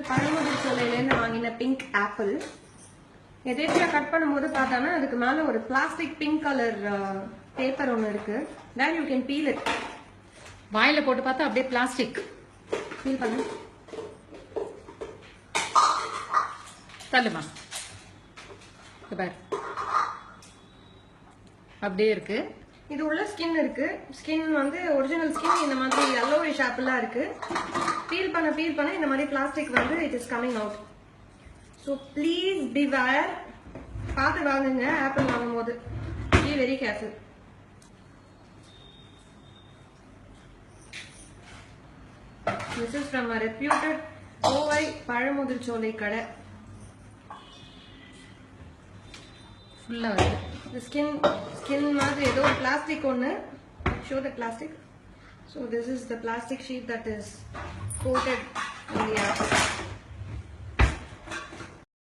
பழமுதிர் சோலையிலேருந்து வாங்கின pink apple. எதேச்சியா cut பண்ணும்போது பார்த்தானா அதுக்கு மேல ஒரு பிளாஸ்டிக் பிங்க் கலர் பேப்பர் ஒன்று இருக்கு. Then you can peel it. வாயில போட்டு பார்த்தா அப்படியே பிளாஸ்டிக். பீல் பண்ணு. தள்ளுமா. பாரு. அப்படியே இருக்கு. இது உள்ள ஸ்கின் இருக்கு. ஸ்கின் வந்து ஒரிஜினல் ஸ்கின் இந்த மாதிரி yellowish ஆப்பிளா இருக்கு. பீல் பண்ண இந்த மாதிரி பிளாஸ்டிக் வந்து it is coming out. So please beware. பார்த்து வாங்குங்க ஆப்பிள் வாங்கும்போது. Be very careful. This is from a reputed OY Pazhamudhir Solai கடை. ஃபுல்லா வருது. The skin மாதிரி ஏதோ plastic ஒன்னு. Show the plastic. So this is the plastic sheet that is coated in the apple.